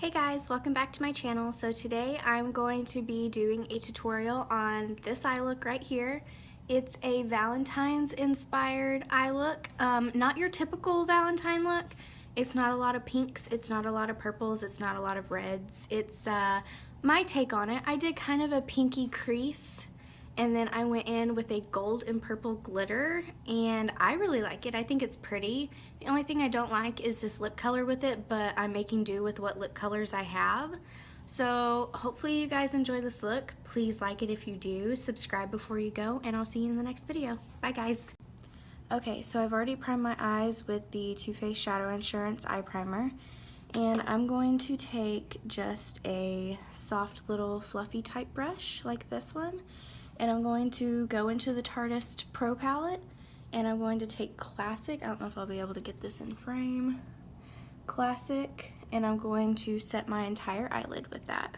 Hey guys, welcome back to my channel. So today I'm going to be doing a tutorial on this eye look right here. It's a Valentine's inspired eye look. Not your typical Valentine look. It's not a lot of pinks, it's not a lot of purples, it's not a lot of reds. It's my take on it. I did kind of a pinky crease and then I went in with a gold and purple glitter, and I really like it. I think it's pretty. The only thing I don't like is this lip color with it, but I'm making do with what lip colors I have. So hopefully you guys enjoy this look. Please like it if you do, subscribe before you go, and I'll see you in the next video. Bye guys. Okay, so I've already primed my eyes with the Too Faced Shadow Insurance Eye Primer, and I'm going to take just a soft little fluffy type brush like this one, and I'm going to go into the Tarteist Pro palette, and I'm going to take Classic. I don't know if I'll be able to get this in frame. Classic, and I'm going to set my entire eyelid with that.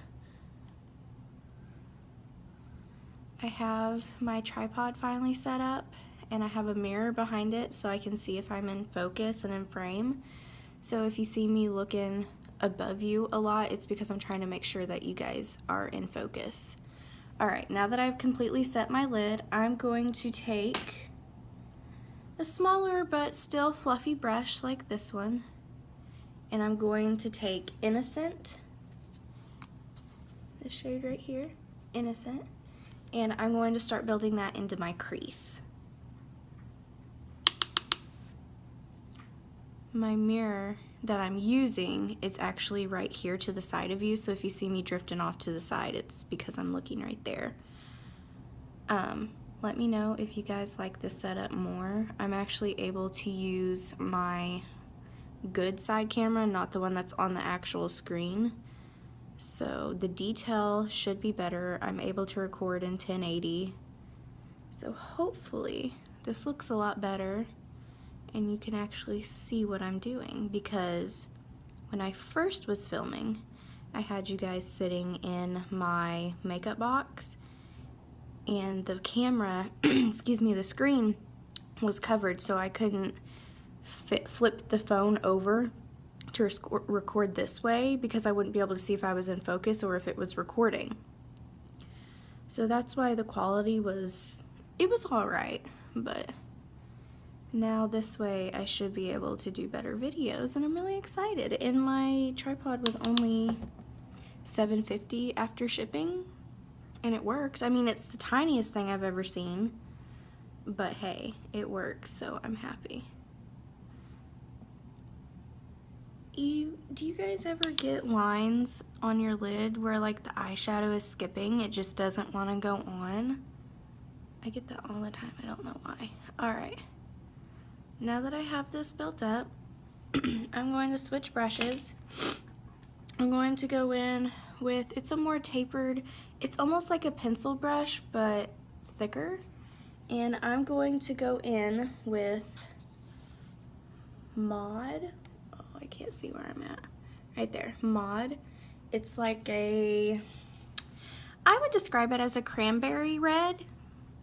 I have my tripod finally set up, and I have a mirror behind it so I can see if I'm in focus and in frame. So if you see me looking above you a lot, it's because I'm trying to make sure that you guys are in focus. Alright, now that I've completely set my lid, I'm going to take a smaller but still fluffy brush like this one, and I'm going to take Innocent, this shade right here, Innocent, and I'm going to start building that into my crease. My mirror that I'm using is actually right here to the side of you, so if you see me drifting off to the side, it's because I'm looking right there. Let me know if you guys like this setup more. I'm actually able to use my good side camera, not the one that's on the actual screen. So the detail should be better. I'm able to record in 1080. So hopefully this looks a lot better and you can actually see what I'm doing, because when I first was filming, I had you guys sitting in my makeup box and the camera, excuse me, the screen was covered, so I couldn't flip the phone over to record this way because I wouldn't be able to see if I was in focus or if it was recording. So that's why the quality was alright, but now this way I should be able to do better videos, and I'm really excited. And my tripod was only $7.50 after shipping, and it works. I mean, it's the tiniest thing I've ever seen, but hey, it works, so I'm happy. Do you guys ever get lines on your lid where like the eyeshadow is skipping? It just doesn't want to go on? I get that all the time. I don't know why. Alright. Now that I have this built up, I'm going to switch brushes. I'm going to go in with, it's a more tapered, it's almost like a pencil brush, but thicker. And I'm going to go in with Mod. Oh, I can't see where I'm at. Right there, Mod. It's like I would describe it as a cranberry red.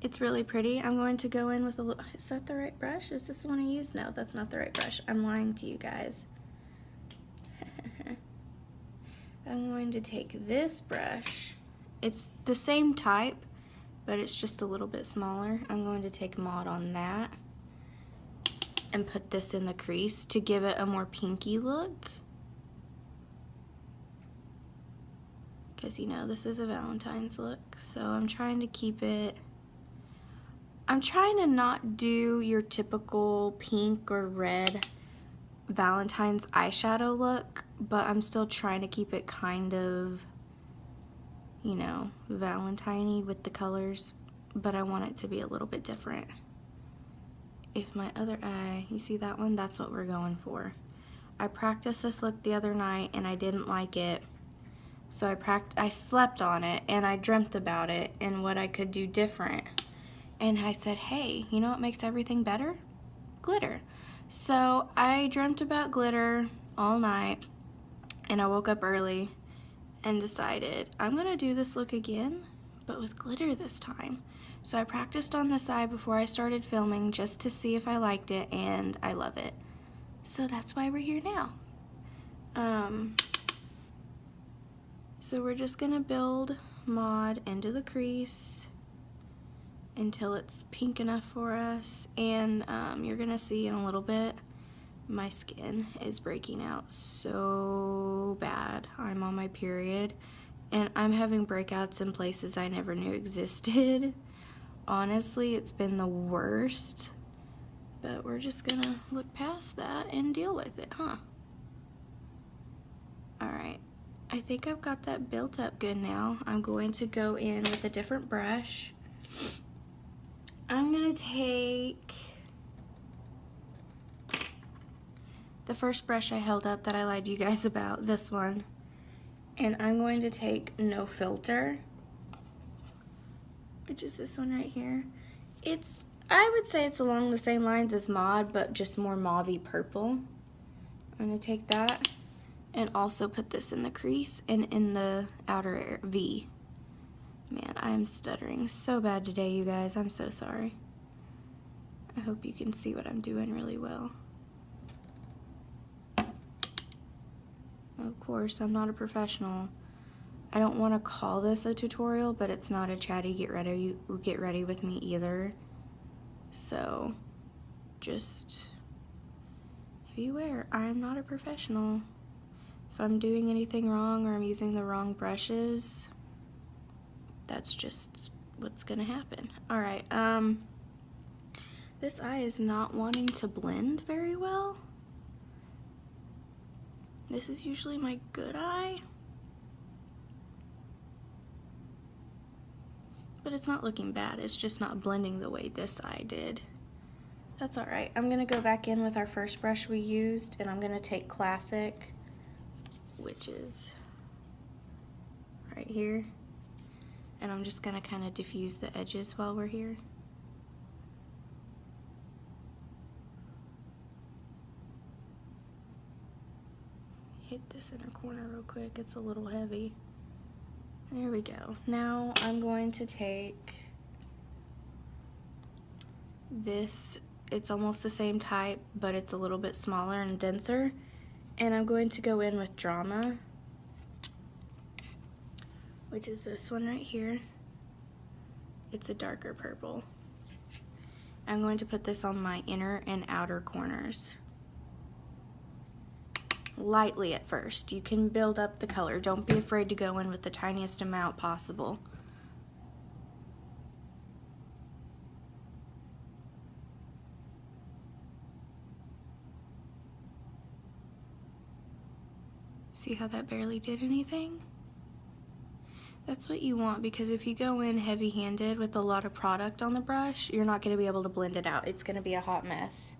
It's really pretty. I'm going to go in with a little, is that the right brush? Is this the one I use? No, that's not the right brush. I'm lying to you guys. I'm going to take this brush. It's the same type, but it's just a little bit smaller. I'm going to take Mod on that and put this in the crease to give it a more pinky look. Because, you know, this is a Valentine's look, so I'm trying to keep it, I'm trying to not do your typical pink or red Valentine's eyeshadow look, but I'm still trying to keep it kind of, you know, Valentine-y with the colors, but I want it to be a little bit different. If my other eye, you see that one? That's what we're going for. I practiced this look the other night and I didn't like it, so I slept on it and I dreamt about it and what I could do different. And I said, hey, you know what makes everything better? Glitter. So I dreamt about glitter all night, and I woke up early and decided I'm gonna do this look again, but with glitter this time. So I practiced on this eye before I started filming just to see if I liked it, and I love it. So that's why we're here now. So we're just gonna build mod into the crease until it's pink enough for us, and you're gonna see in a little bit my skin is breaking out so bad. I'm on my period and I'm having breakouts in places I never knew existed. Honestly, it's been the worst, but we're just gonna look past that and deal with it, huh? Alright, I think I've got that built up good now. I'm going to go in with a different brush. I'm gonna take the first brush I held up that I lied to you guys about, this one, and I'm going to take No Filter, which is this one right here. I would say it's along the same lines as Mod, but just more mauve-y purple. I'm gonna take that and also put this in the crease and in the outer V. Man, I'm stuttering so bad today, you guys. I'm so sorry. I hope you can see what I'm doing really well. Of course, I'm not a professional. I don't want to call this a tutorial, but it's not a chatty get ready with me either. So, just beware. I'm not a professional. If I'm doing anything wrong or I'm using the wrong brushes, that's just what's gonna happen. Alright, this eye is not wanting to blend very well. This is usually my good eye, but it's not looking bad. It's just not blending the way this eye did. That's alright. I'm gonna go back in with our first brush we used, and I'm gonna take Classic, which is right here, and I'm just gonna kind of diffuse the edges while we're here. Hit this inner corner real quick, it's a little heavy. There we go. Now I'm going to take this, it's almost the same type, but it's a little bit smaller and denser, and I'm going to go in with Drama, which is this one right here. It's a darker purple. I'm going to put this on my inner and outer corners. Lightly at first. You can build up the color. Don't be afraid to go in with the tiniest amount possible. See how that barely did anything? That's what you want, because if you go in heavy-handed with a lot of product on the brush, you're not going to be able to blend it out. It's going to be a hot mess.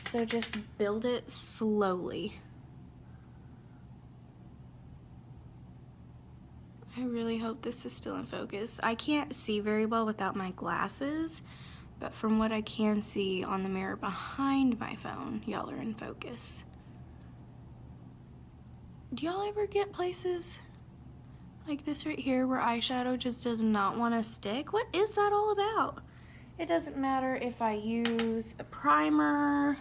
So just build it slowly. I really hope this is still in focus. I can't see very well without my glasses, but from what I can see on the mirror behind my phone, y'all are in focus. Do y'all ever get places like this right here where eyeshadow just does not want to stick? What is that all about? It doesn't matter if I use a primer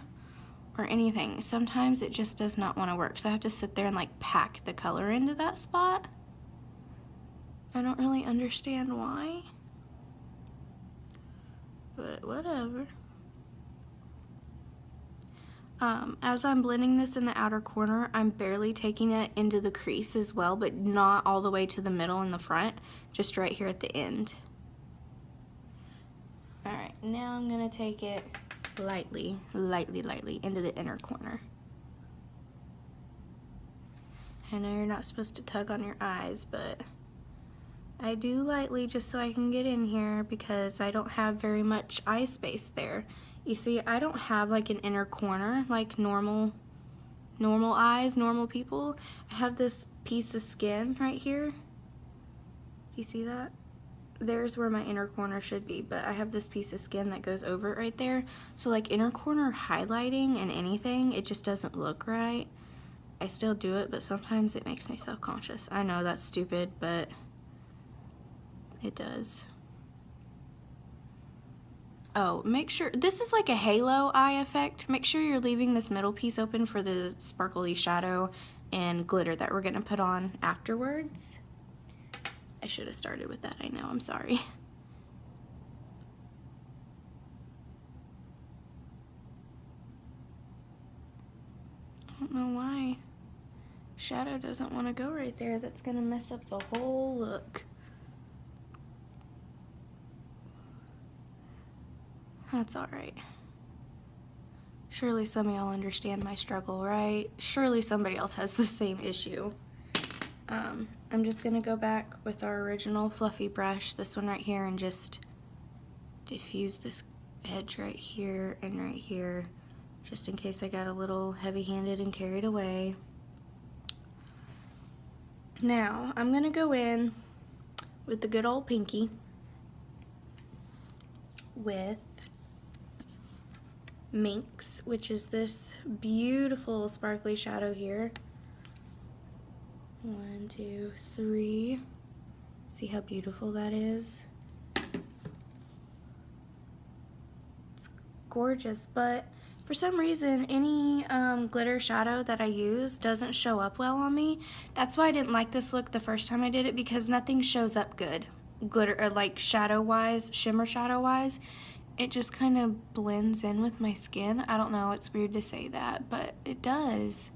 or anything. Sometimes it just does not want to work, so I have to sit there and like pack the color into that spot. I don't really understand why, but whatever. As I'm blending this in the outer corner, I'm barely taking it into the crease as well, but not all the way to the middle and the front, just right here at the end. Alright, now I'm gonna take it lightly into the inner corner. I know you're not supposed to tug on your eyes, but I do lightly just so I can get in here because I don't have very much eye space there. You see, I don't have like an inner corner like normal eyes, normal people. I have this piece of skin right here. Do you see that? There's where my inner corner should be, but I have this piece of skin that goes over it right there. So like inner corner highlighting and anything, it just doesn't look right. I still do it, but sometimes it makes me self-conscious. I know that's stupid, but it does. Oh, make sure, this is like a halo eye effect. Make sure you're leaving this middle piece open for the sparkly shadow and glitter that we're gonna put on afterwards. I should have started with that, I know, I'm sorry. I don't know why shadow doesn't want to go right there. That's gonna mess up the whole look. That's alright. Surely some of y'all understand my struggle, right? Surely somebody else has the same issue. I'm just gonna go back with our original fluffy brush, this one right here, and just diffuse this edge right here and right here, just in case I got a little heavy-handed and carried away. Now, I'm gonna go in with the good old pinky with Minx, which is this beautiful sparkly shadow here. 1, 2, 3. See how beautiful that is? It's gorgeous, but for some reason, any glitter shadow that I use doesn't show up well on me. That's why I didn't like this look the first time I did it, because nothing shows up good. Glitter, or like shadow-wise, shimmer shadow-wise. It just kind of blends in with my skin. I don't know, it's weird to say that, but it does.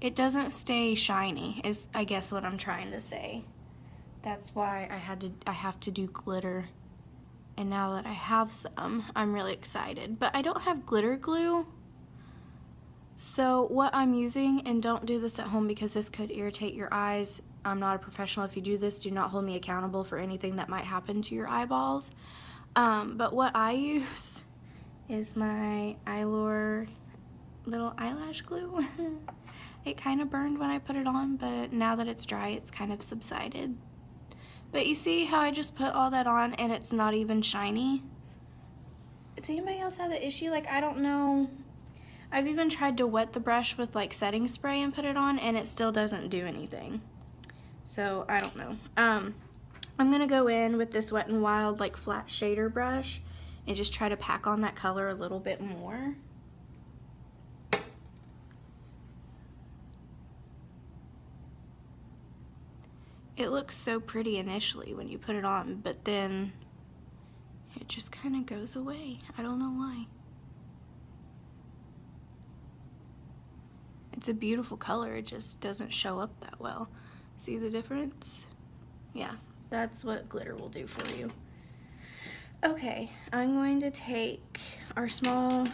It doesn't stay shiny, is I guess what I'm trying to say. That's why I have to do glitter. And now that I have some, I'm really excited. But I don't have glitter glue. So what I'm using, and don't do this at home because this could irritate your eyes. I'm not a professional. If you do this, do not hold me accountable for anything that might happen to your eyeballs. But what I use is my e.l.f. little eyelash glue. It kind of burned when I put it on, but now that it's dry, it's kind of subsided. But you see how I just put all that on and it's not even shiny? Does anybody else have the issue? Like, I don't know. I've even tried to wet the brush with like setting spray and put it on, and it still doesn't do anything. So, I don't know. I'm gonna go in with this Wet n Wild like flat shader brush and just try to pack on that color a little bit more. It looks so pretty initially when you put it on, but then it just kind of goes away. I don't know why. It's a beautiful color, it just doesn't show up that well. See the difference? Yeah, that's what glitter will do for you. Okay, I'm going to take our small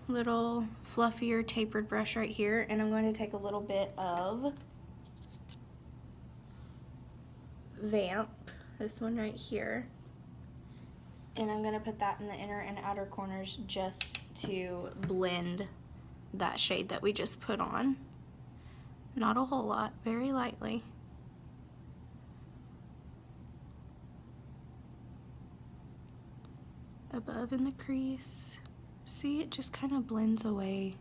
little fluffier tapered brush right here, and I'm going to take a little bit of Vamp, this one right here, and I'm going to put that in the inner and outer corners just to blend that shade that we just put on. Not a whole lot, very lightly. Above in the crease. See, it just kind of blends away.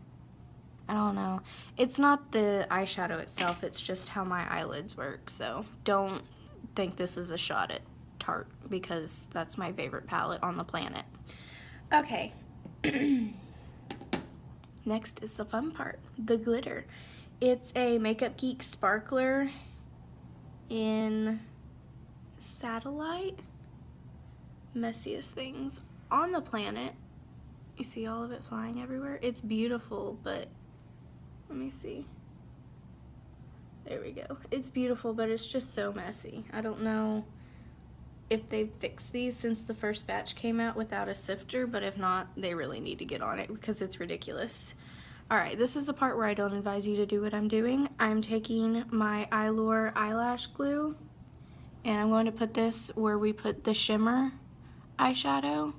I don't know. It's not the eyeshadow itself, it's just how my eyelids work, so don't think this is a shot at Tarte, because that's my favorite palette on the planet. Okay. Next is the fun part, the glitter. It's a Makeup Geek sparkler in Satellite. Messiest things on the planet. You see all of it flying everywhere? It's beautiful, but let me see. There we go. It's beautiful, but it's just so messy. I don't know if they've fixed these since the first batch came out without a sifter, but if not, they really need to get on it because it's ridiculous. Alright, this is the part where I don't advise you to do what I'm doing. I'm taking my e.l.f. eyelash glue, and I'm going to put this where we put the shimmer eyeshadow,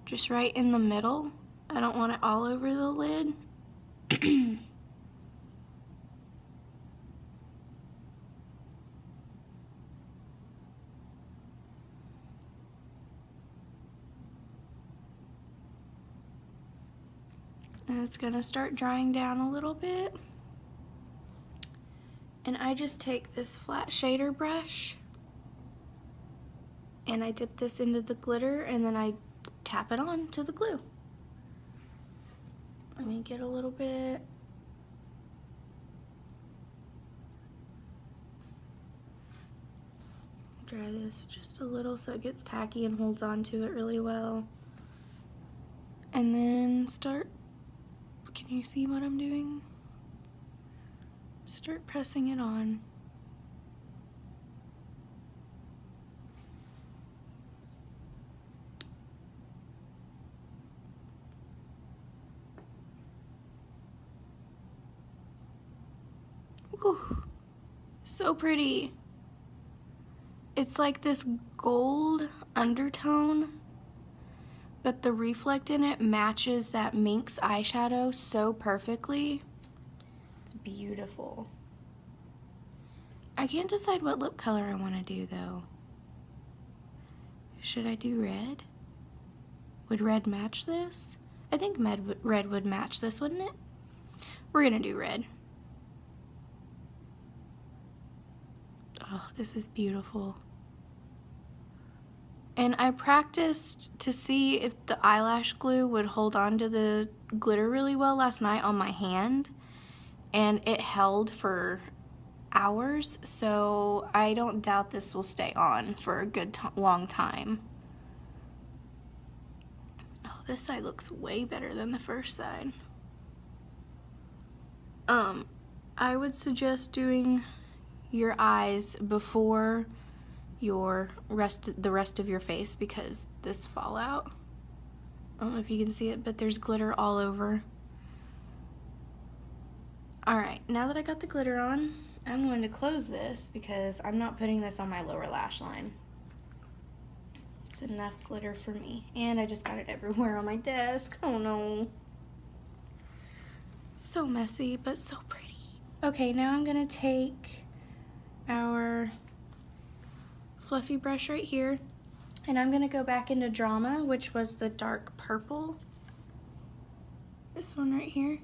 just right in the middle. I don't want it all over the lid. And it's gonna start drying down a little bit. And I just take this flat shader brush and I dip this into the glitter, and then I tap it on to the glue. Let me get a little bit. dry this just a little so it gets tacky and holds on to it really well. And then start, can you see what I'm doing? Start pressing it on. Ooh, so pretty. It's like this gold undertone, but the reflect in it matches that Minx eyeshadow so perfectly. It's beautiful. I can't decide what lip color I want to do though. Should I do red? Would red match this? I think red would match this, wouldn't it? We're gonna do red. Oh, this is beautiful. And I practiced to see if the eyelash glue would hold on to the glitter really well last night on my hand, and it held for hours, so I don't doubt this will stay on for a good long time. Oh, this side looks way better than the first side. I would suggest doing your eyes before the rest of your face, because this fallout, I don't know if you can see it, but there's glitter all over. Alright, now that I got the glitter on, I'm going to close this because I'm not putting this on my lower lash line. It's enough glitter for me. And I just got it everywhere on my desk. Oh no. So messy, but so pretty. Okay, now I'm gonna take our fluffy brush right here, and I'm gonna go back into Drama, which was the dark purple. This one right here.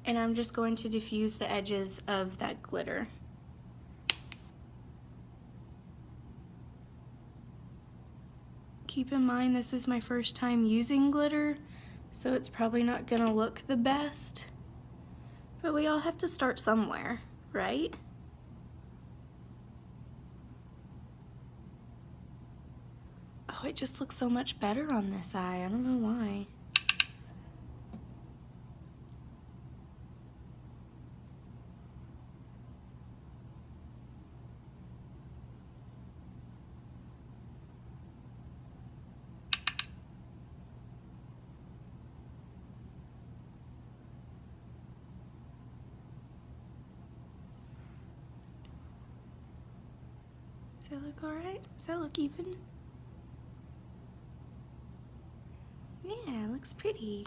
And I'm just going to diffuse the edges of that glitter. Keep in mind this is my first time using glitter, so it's probably not gonna look the best, but we all have to start somewhere, right? Oh, it just looks so much better on this eye. I don't know why. Does that look alright? Does that look even? Yeah, it looks pretty.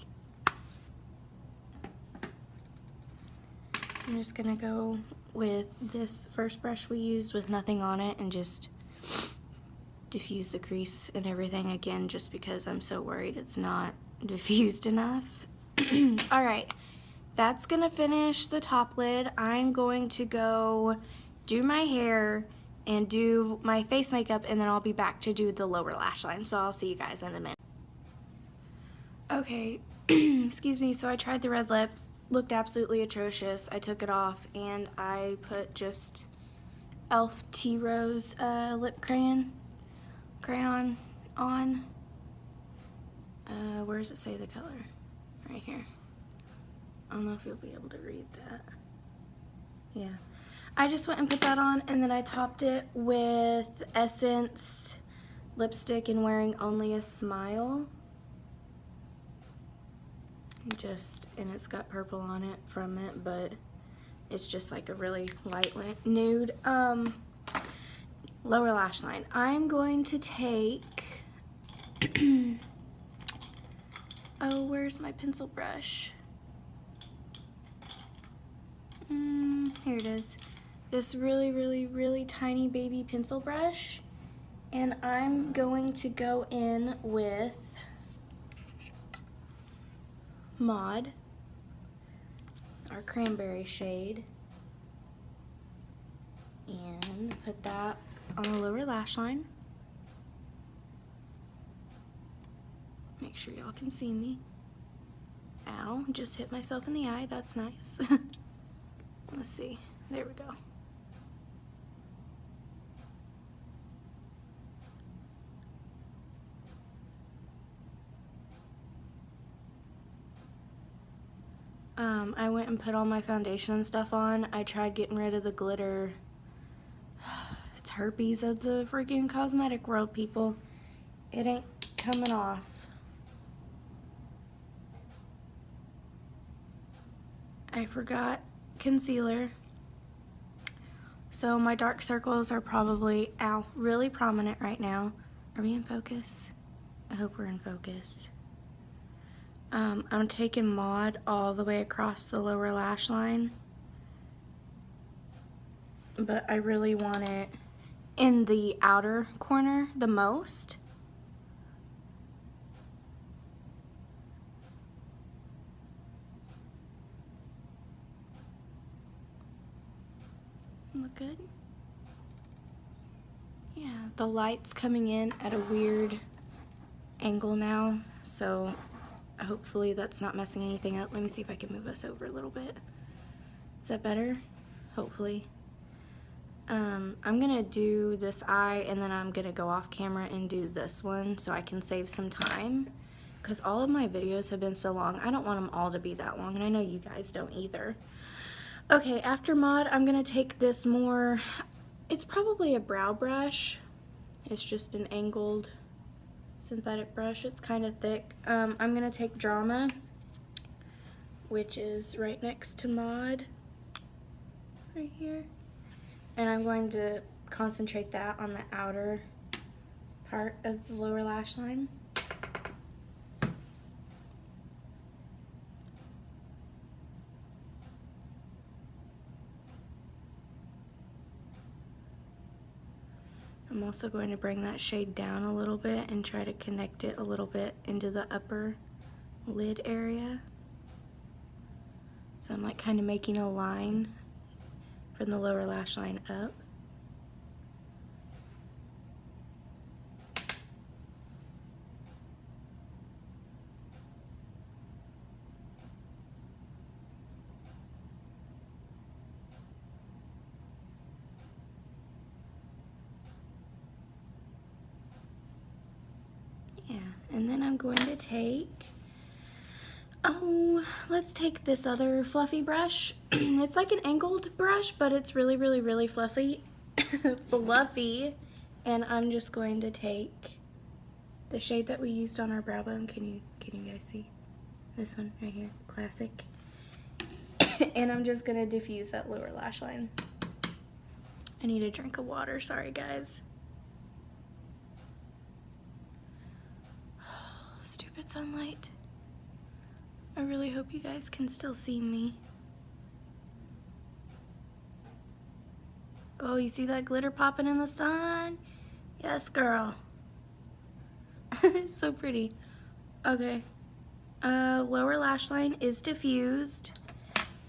I'm just gonna go with this first brush we used with nothing on it and just diffuse the crease and everything again, just because I'm so worried it's not diffused enough. Alright, that's gonna finish the top lid. I'm going to go do my hair and do my face makeup, and then I'll be back to do the lower lash line, so I'll see you guys in a minute. Okay, excuse me, so I tried the red lip, looked absolutely atrocious. I took it off and I put just e.l.f. Tea Rose lip crayon on. Where does it say the color? Right here. I don't know if you'll be able to read that. Yeah. I just went and put that on, and then I topped it with Essence lipstick and Wearing Only a Smile. And it's got purple on it from it, but it's just like a really light nude. Lower lash line. I'm going to take, oh, where's my pencil brush? Here it is. This really tiny baby pencil brush, and I'm going to go in with Mod, our cranberry shade, and put that on the lower lash line. Make sure y'all can see me. Ow, just hit myself in the eye. That's nice. Let's see. There we go. I went and put all my foundation and stuff on. I tried getting rid of the glitter. It's herpes of the freaking cosmetic world, people. It ain't coming off. I forgot concealer. So my dark circles are probably, ow, really prominent right now. Are we in focus? I hope we're in focus. I'm taking Mod all the way across the lower lash line, but I really want it in the outer corner the most. Look good? Yeah, the light's coming in at a weird angle now, so hopefully that's not messing anything up. Let me see if I can move us over a little bit. Is that better? Hopefully. I'm gonna do this eye and then I'm gonna go off camera and do this one so I can save some time, because all of my videos have been so long. I don't want them all to be that long, and I know you guys don't either. Okay, after Mod, I'm gonna take this more, it's probably a brow brush. It's just an angled synthetic brush. It's kind of thick. I'm gonna take Drama, which is right next to Mod, right here. And I'm going to concentrate that on the outer part of the lower lash line. I'm also going to bring that shade down a little bit and try to connect it a little bit into the upper lid area. So I'm like kind of making a line from the lower lash line up. Yeah, and then I'm going to take, let's take this other fluffy brush. It's like an angled brush, but it's really, really, really fluffy. Fluffy. And I'm just going to take the shade that we used on our brow bone. Can you guys see? This one right here, classic. And I'm just gonna diffuse that lower lash line. I need a drink of water, sorry guys. Stupid sunlight. I really hope you guys can still see me. Oh, you see that glitter popping in the sun? Yes, girl. It's so pretty. Okay. Lower lash line is diffused.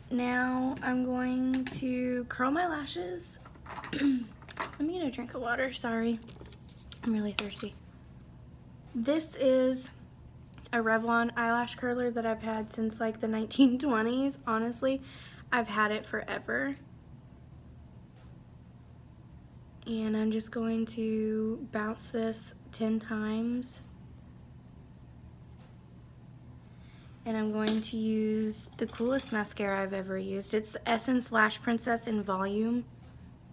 Now I'm going to curl my lashes. Let me get a drink of water, sorry. I'm really thirsty. This is a Revlon eyelash curler that I've had since like the 1920s. Honestly, I've had it forever. And I'm just going to bounce this 10 times. And I'm going to use the coolest mascara I've ever used. It's the Essence Lash Princess in Volume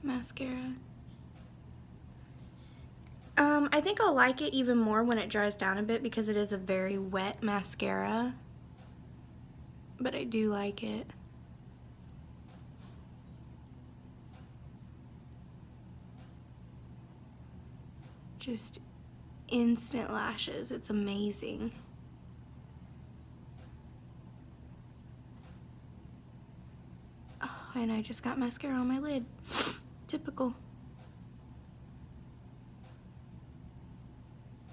mascara. I think I'll like it even more when it dries down a bit because it is a very wet mascara. But I do like it. Just instant lashes. It's amazing. Oh, and I just got mascara on my lid. Typical.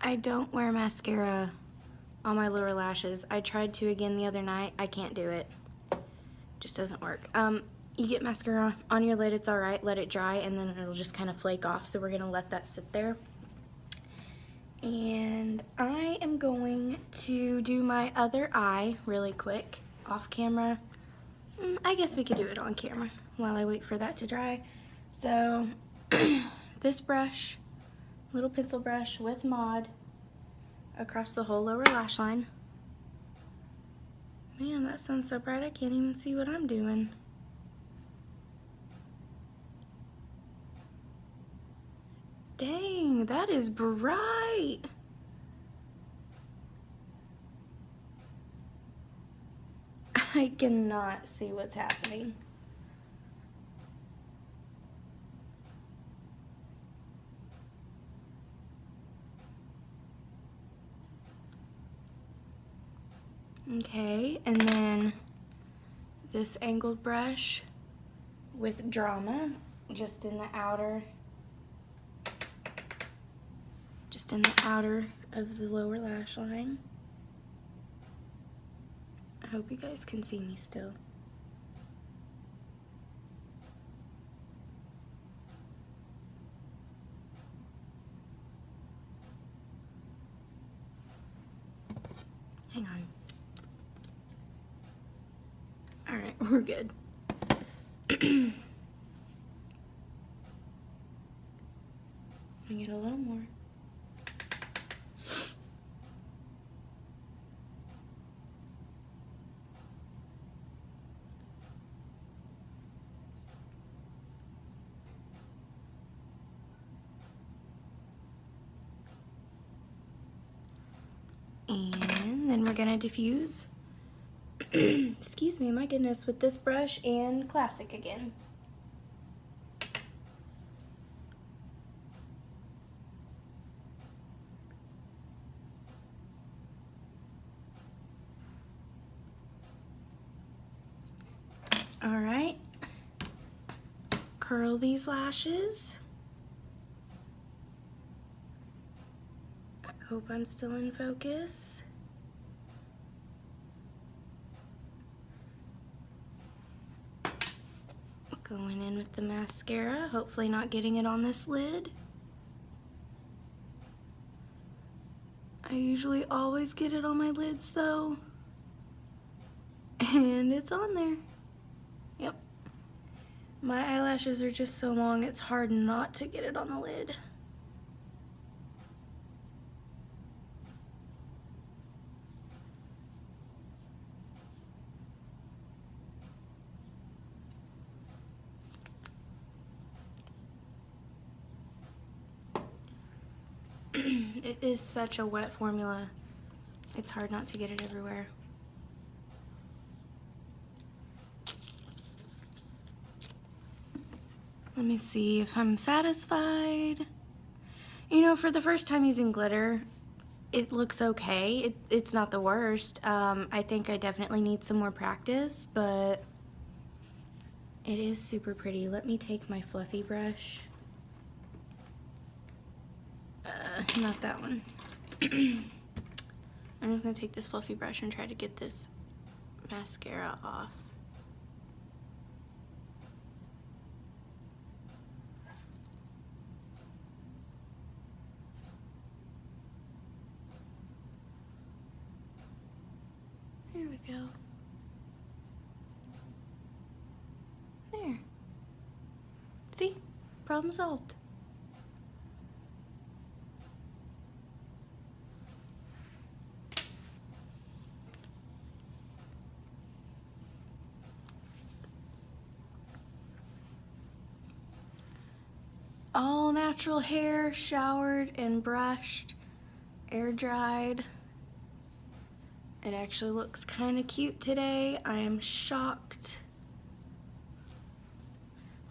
I don't wear mascara on my lower lashes. I tried to again the other night. I can't do it. Just doesn't work. You get mascara on your lid, it's alright. Let it dry and then it'll just kind of flake off. So we're going to let that sit there. And I am going to do my other eye really quick off camera. I guess we could do it on camera while I wait for that to dry. So this brush, little pencil brush with Mod across the whole lower lash line. Man, that sun's so bright I can't even see what I'm doing. Dang, that is bright. I cannot see what's happening. Okay, and then this angled brush with Drama, just in the outer of the lower lash line. I hope you guys can see me still. Hang on. All right, we're good. Let me get a little more. And then we're gonna diffuse, excuse me, my goodness, with this brush and Classic again. All right, curl these lashes. Hope I'm still in focus. Going in with the mascara, hopefully not getting it on this lid. I usually always get it on my lids though. And it's on there. Yep. My eyelashes are just so long, it's hard not to get it on the lid. It is such a wet formula. It's hard not to get it everywhere. Let me see if I'm satisfied. You know, for the first time using glitter, it looks okay. It's not the worst. I think I definitely need some more practice, but it is super pretty. Let me take my fluffy brush. Not that one. I'm just gonna take this fluffy brush and try to get this mascara off. There we go. There. See? Problem solved. All natural hair, showered and brushed, air dried. It actually looks kind of cute today. I am shocked.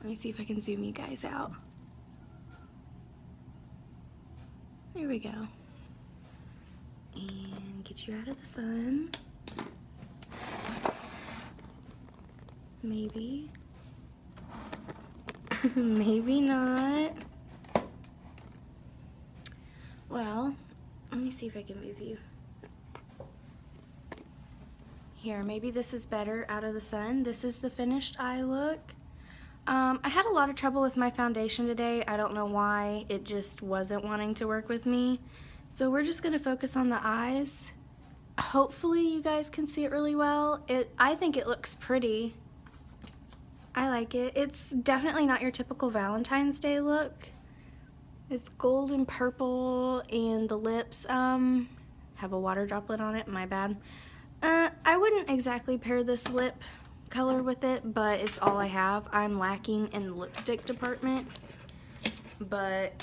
Let me see if I can zoom you guys out. There we go. And get you out of the sun. Maybe. Maybe not. Well, let me see if I can move you. Here, maybe this is better out of the sun. This is the finished eye look. I had a lot of trouble with my foundation today. I don't know why. It just wasn't wanting to work with me. So we're just gonna focus on the eyes. Hopefully you guys can see it really well. I think it looks pretty. I like it. It's definitely not your typical Valentine's Day look. It's gold and purple, and the lips have a water droplet on it. My bad. I I wouldn't exactly pair this lip color with it, but it's all I have. I'm lacking in the lipstick department, but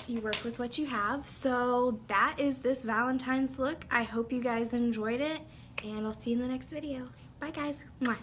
you work with what you have. So that is this Valentine's look. I hope you guys enjoyed it, and I'll see you in the next video. Bye guys. Mwah.